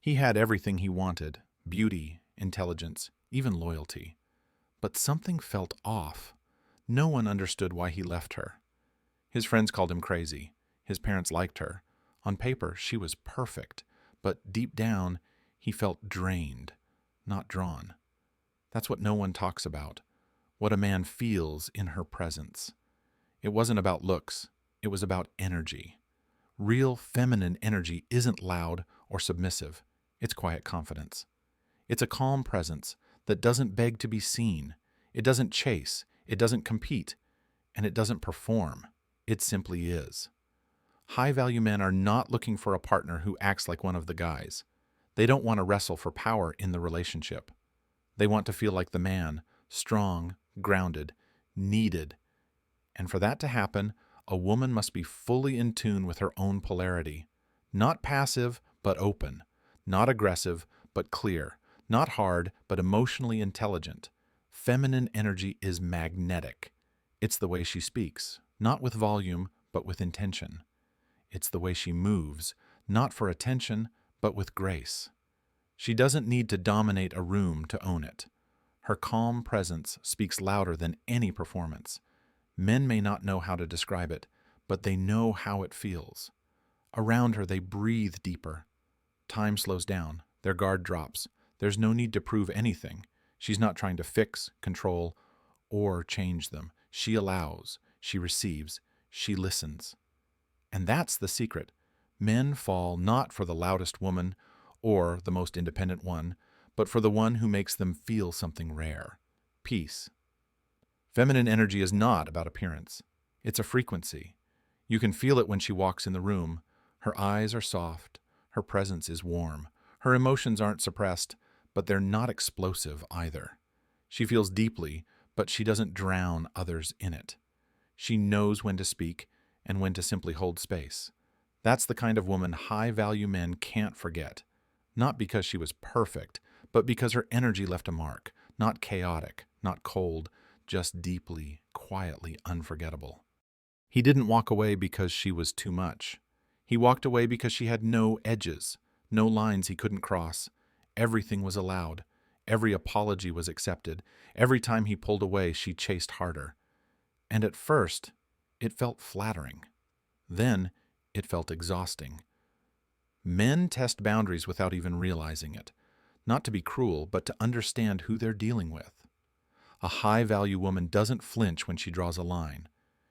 He had everything he wanted: beauty, intelligence, even loyalty. But something felt off. No one understood why he left her. His friends called him crazy. His parents liked her. On paper, she was perfect. But deep down, he felt drained, not drawn. That's what no one talks about. What a man feels in her presence. It wasn't about looks. It was about energy. Real feminine energy isn't loud or submissive. It's quiet confidence. It's a calm presence that doesn't beg to be seen. It doesn't chase. It doesn't compete. And it doesn't perform. It simply is. High-value men are not looking for a partner who acts like one of the guys. They don't want to wrestle for power in the relationship. They want to feel like the man, strong, grounded, needed. And for that to happen, a woman must be fully in tune with her own polarity. Not passive, but open. Not aggressive, but clear. Not hard, but emotionally intelligent. Feminine energy is magnetic. It's the way she speaks, not with volume, but with intention. It's the way she moves, not for attention, but with grace. She doesn't need to dominate a room to own it. Her calm presence speaks louder than any performance. Men may not know how to describe it, but they know how it feels. Around her, they breathe deeper. Time slows down. Their guard drops. There's no need to prove anything. She's not trying to fix, control, or change them. She allows. She receives. She listens. And that's the secret. Men fall not for the loudest woman or the most independent one, but for the one who makes them feel something rare: peace. Feminine energy is not about appearance. It's a frequency. You can feel it when she walks in the room. Her eyes are soft. Her presence is warm. Her emotions aren't suppressed, but they're not explosive either. She feels deeply, but she doesn't drown others in it. She knows when to speak and when to simply hold space. That's the kind of woman high-value men can't forget. Not because she was perfect, but because her energy left a mark. Not chaotic, not cold, just deeply, quietly unforgettable. He didn't walk away because she was too much. He walked away because she had no edges, no lines he couldn't cross. Everything was allowed. Every apology was accepted. Every time he pulled away, she chased harder. And at first, it felt flattering. Then, it felt exhausting. Men test boundaries without even realizing it. Not to be cruel, but to understand who they're dealing with. A high-value woman doesn't flinch when she draws a line.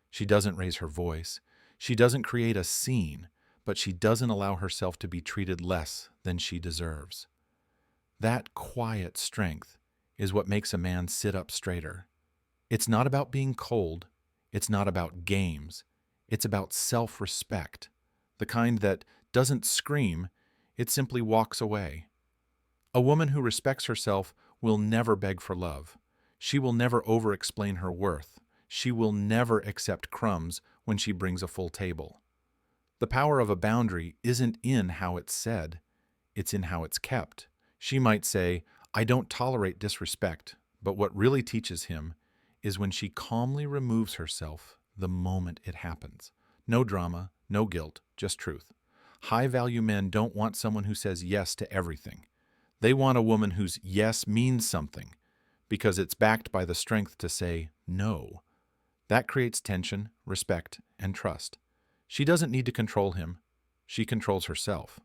She doesn't raise her voice. She doesn't create a scene, but she doesn't allow herself to be treated less than she deserves. That quiet strength is what makes a man sit up straighter. It's not about being cold. It's not about games. It's about self-respect, the kind that doesn't scream, it simply walks away. A woman who respects herself will never beg for love. She will never over-explain her worth. She will never accept crumbs when she brings a full table. The power of a boundary isn't in how it's said, it's in how it's kept. She might say, "I don't tolerate disrespect," but what really teaches him is when she calmly removes herself the moment it happens. No drama, no guilt, just truth. High-value men don't want someone who says yes to everything. They want a woman whose yes means something, because it's backed by the strength to say no. That creates tension, respect, and trust. She doesn't need to control him. She controls herself.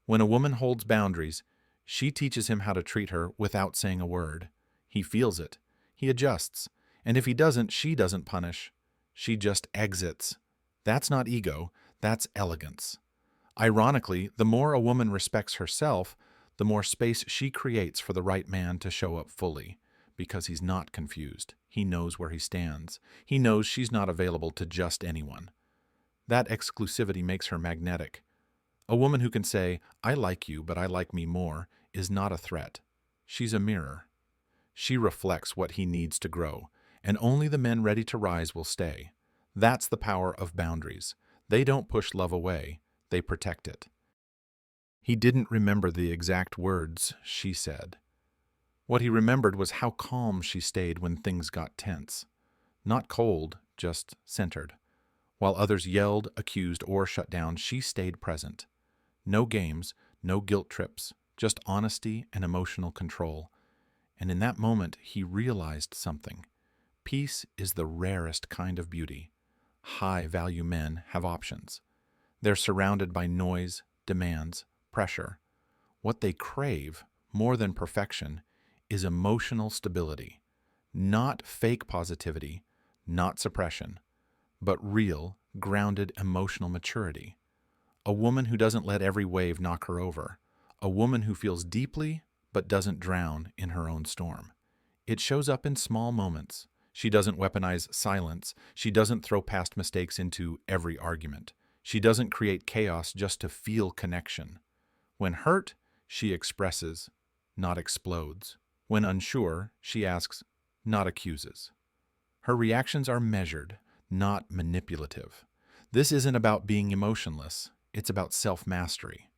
When a woman holds boundaries, she teaches him how to treat her without saying a word. He feels it. He adjusts. And if he doesn't, she doesn't punish. She just exits. That's not ego. That's elegance. Ironically, the more a woman respects herself, the more space she creates for the right man to show up fully, because he's not confused. He knows where he stands. He knows she's not available to just anyone. That exclusivity makes her magnetic. A woman who can say, "I like you, but I like me more," is not a threat. She's a mirror. She reflects what he needs to grow, and only the men ready to rise will stay. That's the power of boundaries. They don't push love away. They protect it. He didn't remember the exact words she said. What he remembered was how calm she stayed when things got tense. Not cold, just centered. While others yelled, accused, or shut down, she stayed present. No games, no guilt trips, just honesty and emotional control. And in that moment, he realized something. Peace is the rarest kind of beauty. High-value men have options. They're surrounded by noise, demands, pressure. What they crave, more than perfection, is emotional stability. Not fake positivity, not suppression, but real, grounded emotional maturity. A woman who doesn't let every wave knock her over. A woman who feels deeply but doesn't drown in her own storm. It shows up in small moments. She doesn't weaponize silence. She doesn't throw past mistakes into every argument. She doesn't create chaos just to feel connection. When hurt, she expresses, not explodes. When unsure, she asks, not accuses. Her reactions are measured, not manipulative. This isn't about being emotionless. It's about self-mastery,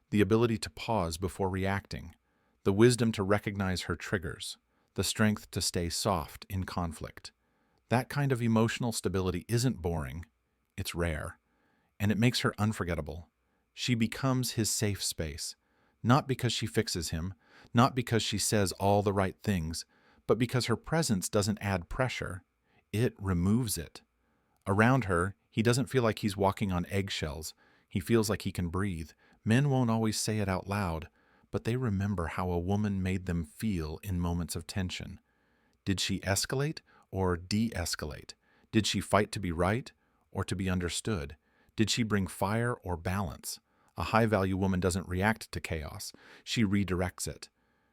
the ability to pause before reacting, the wisdom to recognize her triggers, the strength to stay soft in conflict. That kind of emotional stability isn't boring, it's rare, and it makes her unforgettable. She becomes his safe space, not because she fixes him, not because she says all the right things, but because her presence doesn't add pressure, it removes it. Around her, he doesn't feel like he's walking on eggshells. He feels like he can breathe. Men won't always say it out loud, but they remember how a woman made them feel in moments of tension. Did she escalate or de-escalate? Did she fight to be right or to be understood? Did she bring fire or balance? A high-value woman doesn't react to chaos. She redirects it.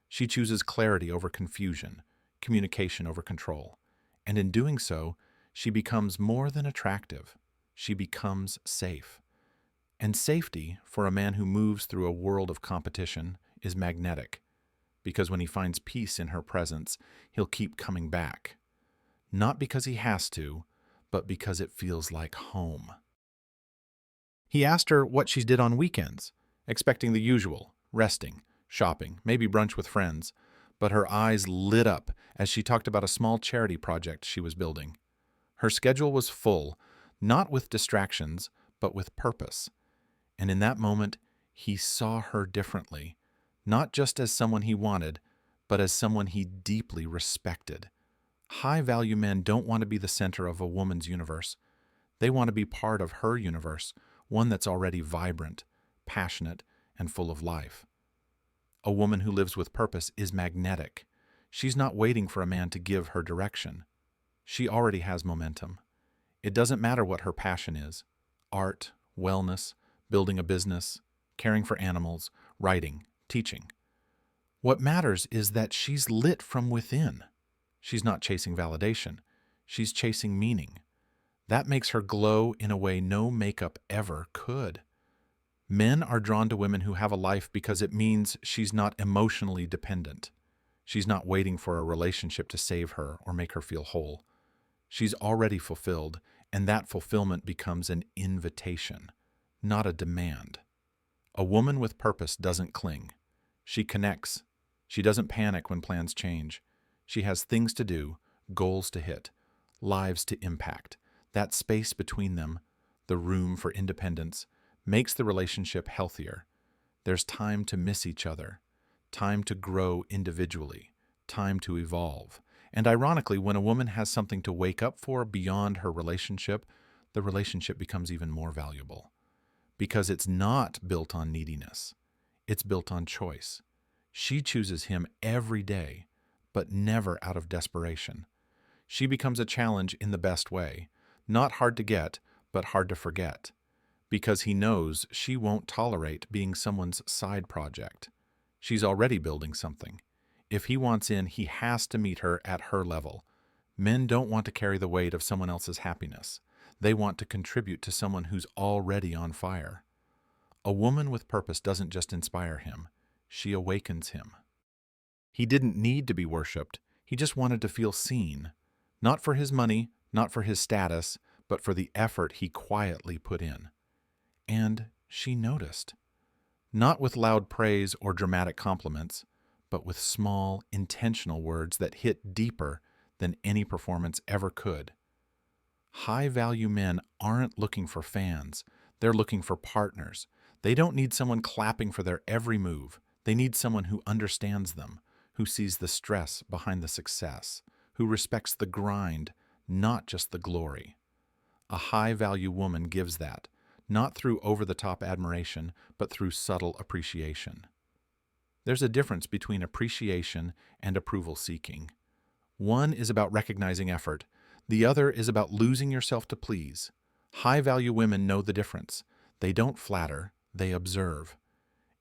She chooses clarity over confusion, communication over control. And in doing so, she becomes more than attractive. She becomes safe. And safety, for a man who moves through a world of competition, is magnetic, because when he finds peace in her presence, he'll keep coming back. Not because he has to, but because it feels like home. He asked her what she did on weekends, expecting the usual, resting, shopping, maybe brunch with friends, but her eyes lit up as she talked about a small charity project she was building. Her schedule was full, not with distractions, but with purpose. And in that moment, he saw her differently, not just as someone he wanted, but as someone he deeply respected. High-value men don't want to be the center of a woman's universe. They want to be part of her universe, one that's already vibrant, passionate, and full of life. A woman who lives with purpose is magnetic. She's not waiting for a man to give her direction. She already has momentum. It doesn't matter what her passion is: art, wellness, building a business, caring for animals, writing, teaching. What matters is that she's lit from within. She's not chasing validation. She's chasing meaning. That makes her glow in a way no makeup ever could. Men are drawn to women who have a life because it means she's not emotionally dependent. She's not waiting for a relationship to save her or make her feel whole. She's already fulfilled, and that fulfillment becomes an invitation, not a demand. A woman with purpose doesn't cling. She connects. She doesn't panic when plans change. She has things to do, goals to hit, lives to impact. That space between them, the room for independence, makes the relationship healthier. There's time to miss each other, time to grow individually, time to evolve. And ironically, when a woman has something to wake up for beyond her relationship, the relationship becomes even more valuable. Because it's not built on neediness. It's built on choice. She chooses him every day, but never out of desperation. She becomes a challenge in the best way, not hard to get, but hard to forget, because he knows she won't tolerate being someone's side project. She's already building something. If he wants in, he has to meet her at her level. Men don't want to carry the weight of someone else's happiness. They want to contribute to someone who's already on fire. A woman with purpose doesn't just inspire him, she awakens him. He didn't need to be worshipped, he just wanted to feel seen. Not for his money, not for his status, but for the effort he quietly put in. And she noticed. Not with loud praise or dramatic compliments, but with small, intentional words that hit deeper than any performance ever could. High-value men aren't looking for fans. They're looking for partners. They don't need someone clapping for their every move. They need someone who understands them, who sees the stress behind the success, who respects the grind, not just the glory. A high-value woman gives that, not through over-the-top admiration, but through subtle appreciation. There's a difference between appreciation and approval seeking. One is about recognizing effort. The other is about losing yourself to please. High-value women know the difference. They don't flatter, they observe.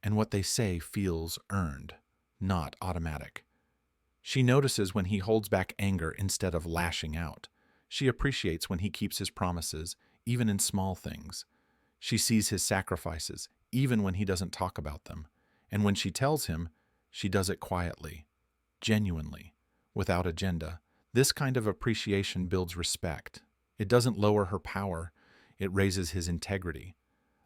And what they say feels earned, not automatic. She notices when he holds back anger instead of lashing out. She appreciates when he keeps his promises, even in small things. She sees his sacrifices, even when he doesn't talk about them. And when she tells him, she does it quietly, genuinely, without agenda. This kind of appreciation builds respect. It doesn't lower her power, it raises his integrity.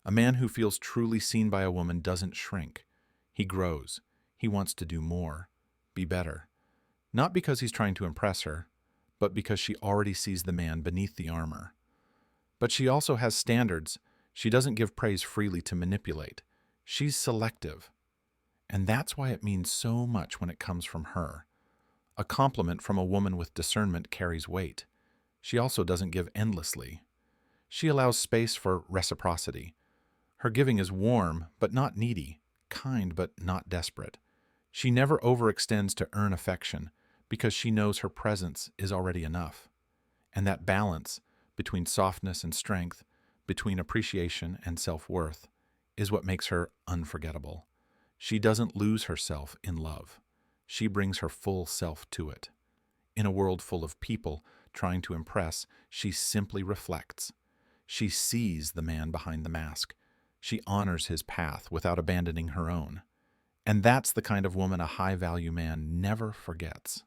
A man who feels truly seen by a woman doesn't shrink. He grows. He wants to do more, be better. Not because he's trying to impress her, but because she already sees the man beneath the armor. But she also has standards. She doesn't give praise freely to manipulate. She's selective. And that's why it means so much when it comes from her. A compliment from a woman with discernment carries weight. She also doesn't give endlessly. She allows space for reciprocity. Her giving is warm, but not needy, kind, but not desperate. She never overextends to earn affection, because she knows her presence is already enough. And that balance between softness and strength, between appreciation and self-worth, is what makes her unforgettable. She doesn't lose herself in love. She brings her full self to it. In a world full of people trying to impress, she simply reflects. She sees the man behind the mask. She honors his path without abandoning her own. And that's the kind of woman a high-value man never forgets.